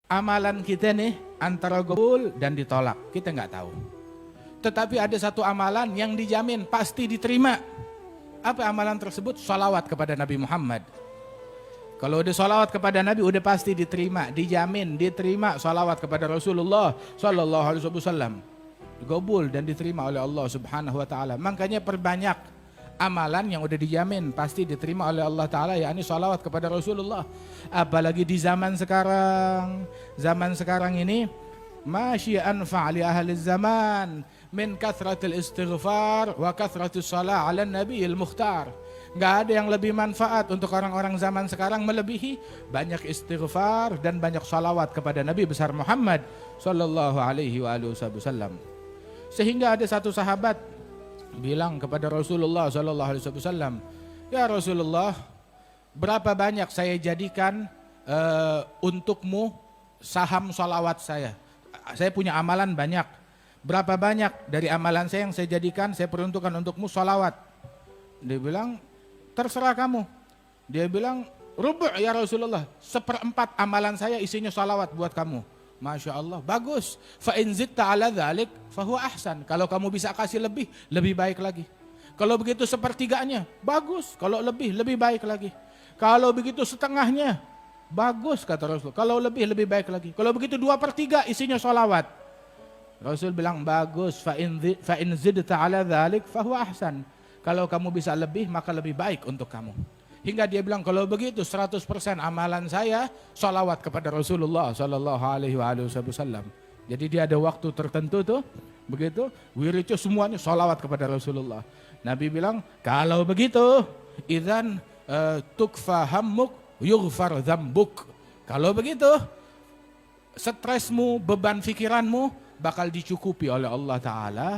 Amalan kita nih antara gobul dan ditolak, kita nggak tahu. Tetapi ada satu amalan yang dijamin pasti diterima. Apa amalan tersebut? Sholawat kepada Nabi Muhammad. Kalau udah sholawat kepada Nabi udah pasti diterima, dijamin diterima sholawat kepada Rasulullah Sallallahu Alaihi Wasallam. Gobul dan diterima oleh Allah Subhanahu Wa Taala. Makanya perbanyak amalan yang udah dijamin pasti diterima oleh Allah Ta'ala, yakni salawat kepada Rasulullah. Apalagi di zaman sekarang ini masya anfa' li ahli zaman min kathratil istighfar wa kathratis salah ala nabiyil mukhtar. Gak ada yang lebih manfaat untuk orang-orang zaman sekarang melebihi banyak istighfar dan banyak salawat kepada Nabi besar Muhammad Sallallahu Alaihi Wasallam. Sehingga ada satu sahabat bilang kepada Rasulullah Sallallahu Alaihi Wasallam, ya Rasulullah, berapa banyak saya jadikan untukmu saham salawat saya? Saya punya amalan banyak. Berapa banyak dari amalan saya yang saya jadikan, saya peruntukkan untukmu salawat? Dia bilang, terserah kamu. Dia bilang, rubu' ya Rasulullah, 1/4 amalan saya isinya salawat buat kamu. Masya Allah, bagus. Fa in zitta ala dzalik fahuwa ahsan. Kalau kamu bisa kasih lebih baik lagi. Kalau begitu 1/3-nya, bagus. Kalau lebih baik lagi. Kalau begitu setengahnya, bagus kata Rasul. Kalau lebih baik lagi. Kalau begitu 2/3 isinya sholawat. Rasul bilang bagus. Fa in zitta ala dzalik fahuwa ahsan. Kalau kamu bisa lebih, maka lebih baik untuk kamu. Hingga dia bilang kalau begitu 100% amalan saya sholawat kepada Rasulullah Sallallahu Alaihi Wasallam. Jadi dia ada waktu tertentu tuh, begitu wiridnya semuanya sholawat kepada Rasulullah. Nabi bilang kalau begitu idzan tukfa hammuk yughfar dzambuk. Kalau begitu stresmu, beban pikiranmu bakal dicukupi oleh Allah Ta'ala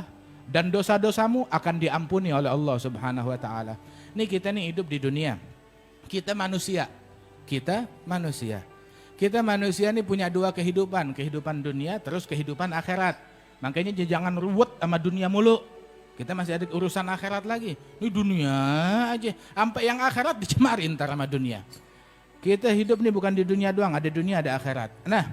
dan dosa-dosamu akan diampuni oleh Allah Subhanahu Wa Ta'ala. Nih kita nih hidup di dunia. Kita manusia ini punya dua kehidupan, kehidupan dunia terus kehidupan akhirat. Makanya jangan ruwet sama dunia mulu. Kita masih ada urusan akhirat lagi. Ini dunia aja, sampai yang akhirat dicemarin ntar sama dunia. Kita hidup nih bukan di dunia doang, ada dunia ada akhirat. Nah,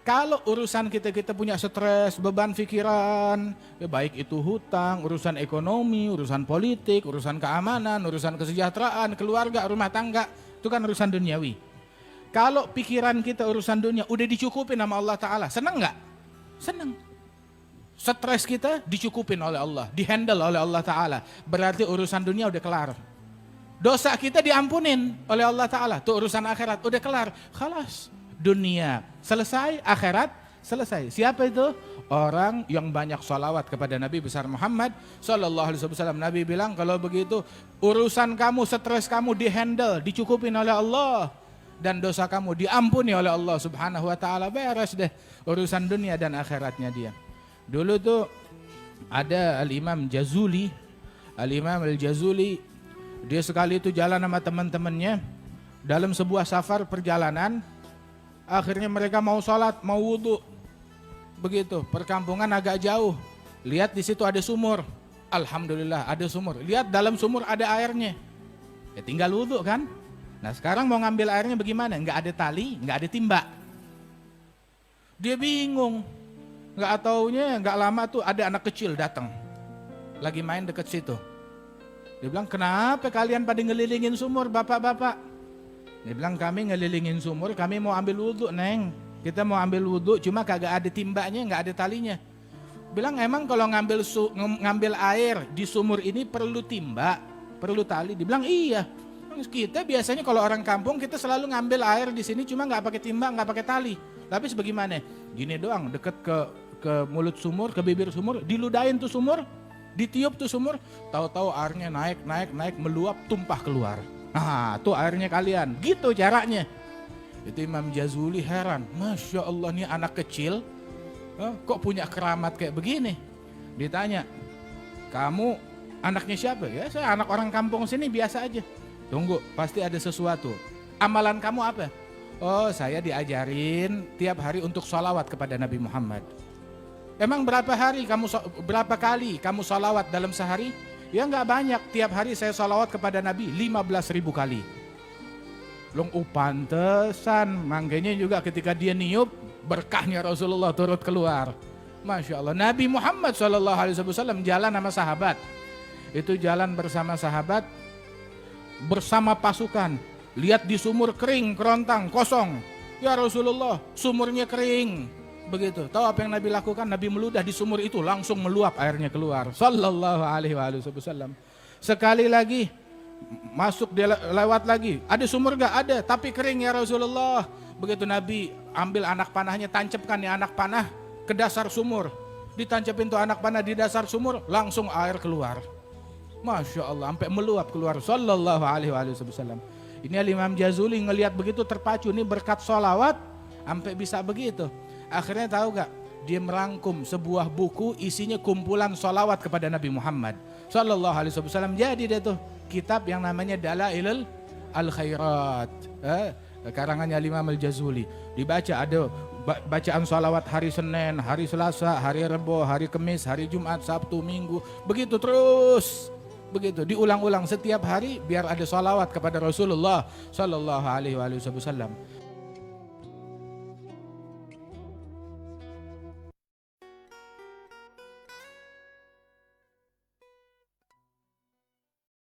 kalau urusan kita punya stres, beban pikiran, ya baik itu hutang, urusan ekonomi, urusan politik, urusan keamanan, urusan kesejahteraan, keluarga, rumah tangga, itu kan urusan duniawi. Kalau pikiran kita urusan dunia udah dicukupin sama Allah Ta'ala, senang nggak? Senang. Stres kita dicukupin oleh Allah, dihandle oleh Allah Ta'ala, berarti urusan dunia udah kelar. Dosa kita diampunin oleh Allah Ta'ala, tuh urusan akhirat udah kelar, khalas. Dunia selesai, akhirat selesai. Siapa itu? Orang yang banyak salawat kepada Nabi besar Muhammad Sallallahu Alaihi Wasallam. Nabi bilang kalau begitu urusan kamu, stres kamu dihandle, dicukupin oleh Allah dan dosa kamu diampuni oleh Allah Subhanahu Wa Taala. Beres deh urusan dunia dan akhiratnya dia. Dulu tuh ada Al-Imam Jazuli. Al-Imam Al-Jazuli dia sekali itu jalan sama teman-temannya dalam sebuah safar perjalanan. Akhirnya mereka mau sholat, mau wudhu. Begitu, perkampungan agak jauh. Lihat di situ ada sumur. Alhamdulillah ada sumur. Lihat dalam sumur ada airnya. Ya tinggal wudhu kan. Nah sekarang mau ngambil airnya bagaimana? Nggak ada tali, nggak ada timba. Dia bingung. Nggak taunya, nggak lama tuh ada anak kecil datang. Lagi main deket situ. Dia bilang, kenapa kalian pada ngelilingin sumur bapak-bapak? Dia bilang kami ngelilingin sumur, kami mau ambil wudhu neng. Kita mau ambil wudhu cuma kagak ada timbanya, nggak ada talinya. Bilang emang kalau ngambil air di sumur ini perlu timba, perlu tali. Dibilang iya. Kita biasanya kalau orang kampung kita selalu ngambil air di sini cuma nggak pakai timba, nggak pakai tali. Tapi sebagaimana? Gini doang, deket ke mulut sumur, ke bibir sumur, diludahin tuh sumur, ditiup tuh sumur, tahu-tahu airnya naik meluap tumpah keluar. Nah, tuh airnya kalian. Gitu caranya. Itu Imam Jazuli heran. Masya Allah nih anak kecil kok punya keramat kayak begini. Ditanya, kamu anaknya siapa? Ya saya anak orang kampung sini biasa aja. Tunggu, pasti ada sesuatu. Amalan kamu apa? Oh saya diajarin tiap hari untuk sholawat kepada Nabi Muhammad. Emang berapa kali kamu sholawat dalam sehari? Ya nggak banyak, tiap hari saya salawat kepada Nabi 15.000 kali. Pantesan, mangganya juga ketika dia niup, berkahnya Rasulullah turut keluar. Masya Allah. Nabi Muhammad SAW jalan sama sahabat. Itu jalan bersama sahabat, bersama pasukan. Lihat di sumur kering, kerontang, kosong. Ya Rasulullah, sumurnya kering. Begitu. Tahu apa yang Nabi lakukan? Nabi meludah di sumur itu, langsung meluap airnya keluar. Sallallahu alaihi wasallam. Sekali lagi masuk dia lewat lagi. Ada sumur gak? Ada, tapi kering ya Rasulullah. Begitu Nabi ambil anak panahnya, tancapkan ya anak panah ke dasar sumur. Ditancapin tuh anak panah di dasar sumur, langsung air keluar. Masya Allah, sampai meluap keluar. Sallallahu alaihi wasallam. Ini Imam Jazuli ngelihat begitu terpacu, ini berkat sholawat sampai bisa begitu. Akhirnya tahu gak? Dia merangkum sebuah buku isinya kumpulan sholawat kepada Nabi Muhammad Sallallahu alaihi wasallam. Jadi dia tuh kitab yang namanya Dalailul Al-Khairat, karangannya Imam Al-Jazuli. Dibaca, ada bacaan sholawat hari Senin, hari Selasa, hari Rebo, hari Kamis, hari Jumat, Sabtu, Minggu. Begitu terus. Begitu diulang-ulang setiap hari biar ada sholawat kepada Rasulullah Sallallahu alaihi wasallam.